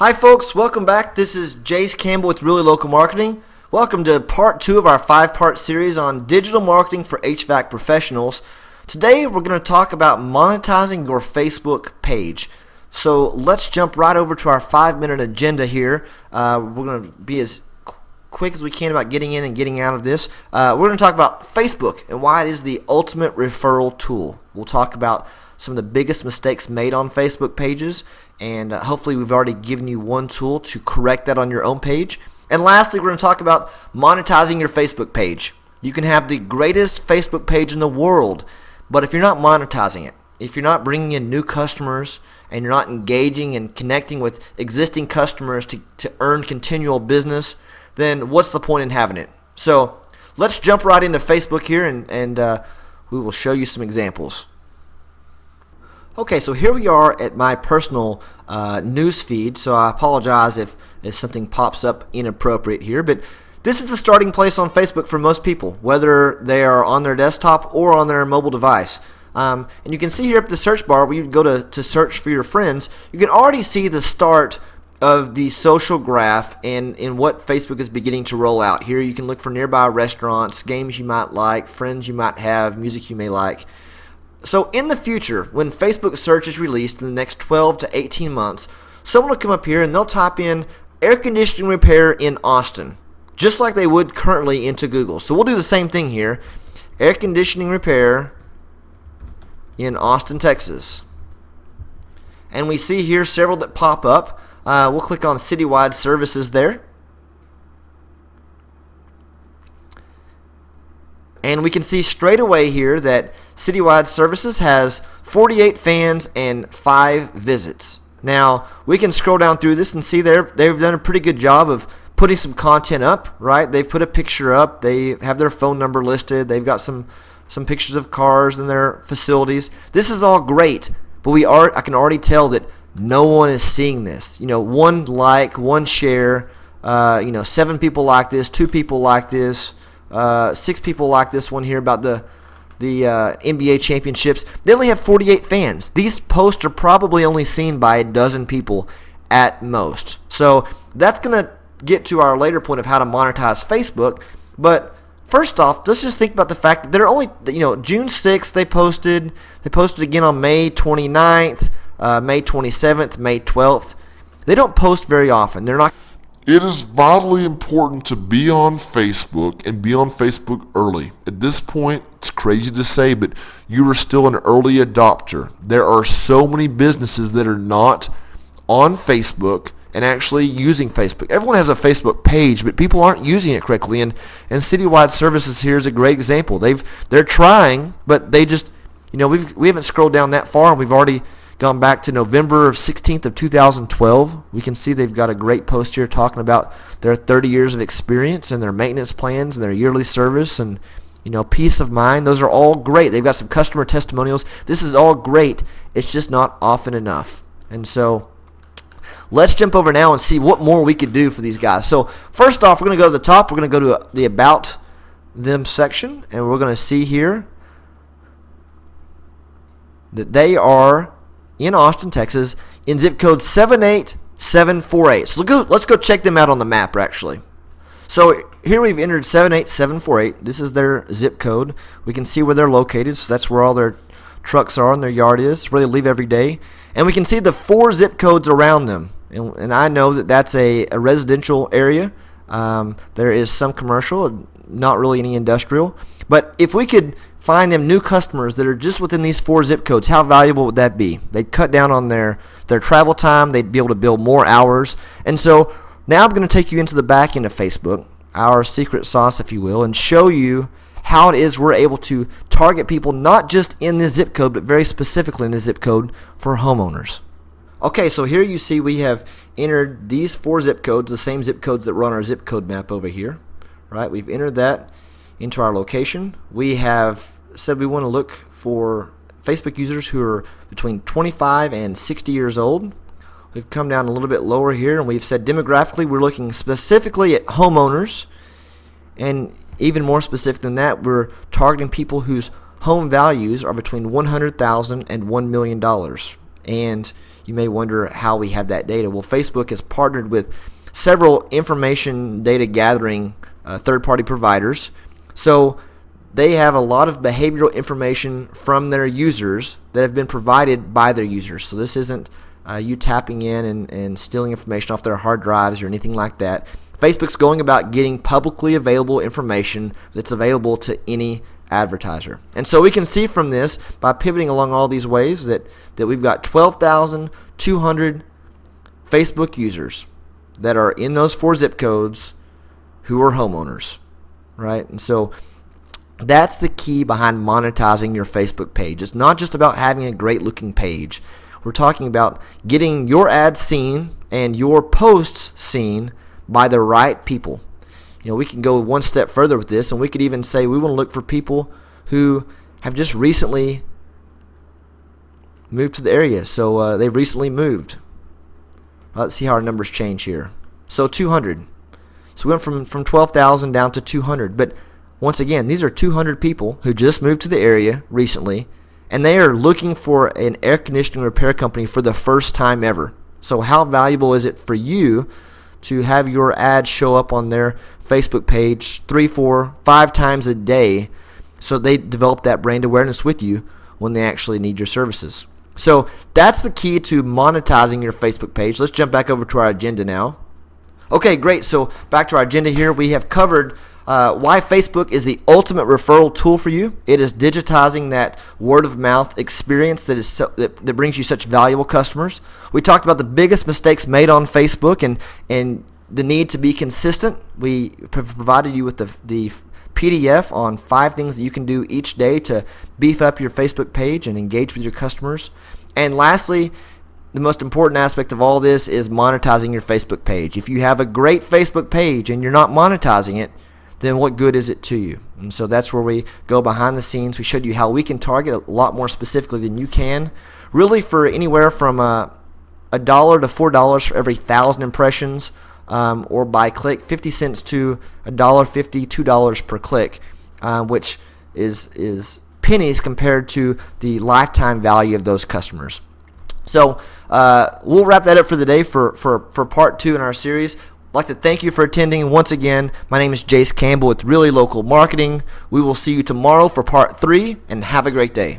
Hi folks, welcome back. This is Jace Campbell with Really Local Marketing. Welcome to part 2 of our 5-part series on digital marketing for HVAC professionals. Today we're going to talk about monetizing your Facebook page. So let's jump right over to our 5-minute agenda here. We're going to be as quick as we can about getting in and getting out of this. We're going to talk about Facebook and why it is the ultimate referral tool. We'll talk about some of the biggest mistakes made on Facebook pages, and hopefully we've already given you one tool to correct that on your own page. And lastly, we're going to talk about monetizing your Facebook page. You can have the greatest Facebook page in the world, but if you're not monetizing it, if you're not bringing in new customers and you're not engaging and connecting with existing customers to earn continual business, then what's the point in having it? So let's jump right into Facebook here, and we will show you some examples. Okay, so here we are at my personal news feed, so I apologize if something pops up inappropriate here, but this is the starting place on Facebook for most people, whether they are on their desktop or on their mobile device. And you can see here up the search bar, where you go to search for your friends, you can already see the start of the social graph and in what Facebook is beginning to roll out. Here you can look for nearby restaurants, games you might like, friends you might have, music you may like. So in the future, when Facebook search is released in the next 12 to 18 months, someone will come up here and they'll type in air conditioning repair in Austin, just like they would currently into Google. So we'll do the same thing here. Air conditioning repair in Austin, Texas. And we see here several that pop up. We'll click on citywide services there. And we can see straight away here that Citywide Services has 48 fans and 5 visits. Now, we can scroll down through this and see they've done a pretty good job of putting some content up, right? They've put a picture up. They have their phone number listed. They've got some pictures of cars in their facilities. This is all great, but I can already tell that no one is seeing this. You know, 1 like, 1 share, 7 people like this, 2 people like this. 6 people like this one here about the NBA championships. They only have 48 fans. These posts are probably only seen by a dozen people at most. So that's going to get to our later point of how to monetize Facebook. But first off, let's just think about the fact that they're only, June 6th they posted. They posted again on May 29th, May 27th, May 12th. They don't post very often. They're not. It is vitally important to be on Facebook and be on Facebook early. At this point, it's crazy to say, but you are still an early adopter. There are so many businesses that are not on Facebook and actually using Facebook. Everyone has a Facebook page, but people aren't using it correctly. And Citywide Services here is a great example. They're trying, but they just, we haven't scrolled down that far, and we've already gone back to November 16th of 2012. We can see they've got a great post here talking about their 30 years of experience and their maintenance plans and their yearly service and, peace of mind. Those are all great. They've got some customer testimonials. This is all great. It's just not often enough. And so let's jump over now and see what more we could do for these guys. So first off, we're going to go to the top. We're going to go to the About Them section, and we're going to see here that they are in Austin, Texas, in zip code 78748. So let's go check them out on the map, actually. So here we've entered 78748. This is their zip code. We can see where they're located, so that's where all their trucks are and their yard is, where they leave every day. And we can see the 4 zip codes around them. And I know that that's a residential area. There is some commercial, not really any industrial. But if we could find them new customers that are just within these 4 zip codes, how valuable would that be? They'd cut down on their travel time. They'd be able to build more hours. And so now I'm going to take you into the back end of Facebook, our secret sauce, if you will, and show you how it is we're able to target people not just in this zip code, but very specifically in this zip code for homeowners. Okay, so here you see we have entered these 4 zip codes, the same zip codes that were on our zip code map over here. Right? We've entered that into our location. We have said we want to look for Facebook users who are between 25 and 60 years old. We've come down a little bit lower here, and we've said demographically we're looking specifically at homeowners, and even more specific than that, we're targeting people whose home values are between $100,000 and $1 million. And you may wonder how we have that data. Well, Facebook has partnered with several information data gathering third-party providers. So they have a lot of behavioral information from their users that have been provided by their users. So this isn't you tapping in and stealing information off their hard drives or anything like that. Facebook's going about getting publicly available information that's available to any advertiser. And so we can see from this, by pivoting along all these ways, that we've got 12,200 Facebook users that are in those 4 zip codes who are homeowners, right? And so that's the key behind monetizing your Facebook page. It's not just about having a great looking page. We're talking about getting your ads seen and your posts seen by the right people. You know, we can go one step further with this, and we could even say we want to look for people who have just recently moved to the area. So they've recently moved. Let's see how our numbers change here. So 200. So we went from 12,000 down to 200. But once again, these are 200 people who just moved to the area recently, and they are looking for an air conditioning repair company for the first time ever. So how valuable is it for you to have your ad show up on their Facebook page 3, 4, 5 times a day, so they develop that brand awareness with you when they actually need your services? So that's the key to monetizing your Facebook page. Let's jump back over to our agenda now. Okay, great. So back to our agenda here. We have covered why Facebook is the ultimate referral tool for you. It is digitizing that word of mouth experience that brings you such valuable customers. We talked about the biggest mistakes made on Facebook and the need to be consistent. We provided you with the PDF on 5 things that you can do each day to beef up your Facebook page and engage with your customers. And lastly, the most important aspect of all this is monetizing your Facebook page. If you have a great Facebook page and you're not monetizing it, then what good is it to you? And so that's where we go behind the scenes. We showed you how we can target a lot more specifically than you can. Really, for anywhere from $1 to $4 for every 1,000 impressions, or by click, 50 cents to $1.50, $2 per click, which is pennies compared to the lifetime value of those customers. So we'll wrap that up for the day for part 2 in our series. I'd like to thank you for attending. Once again, my name is Jace Campbell with Really Local Marketing. We will see you tomorrow for part 3, and have a great day.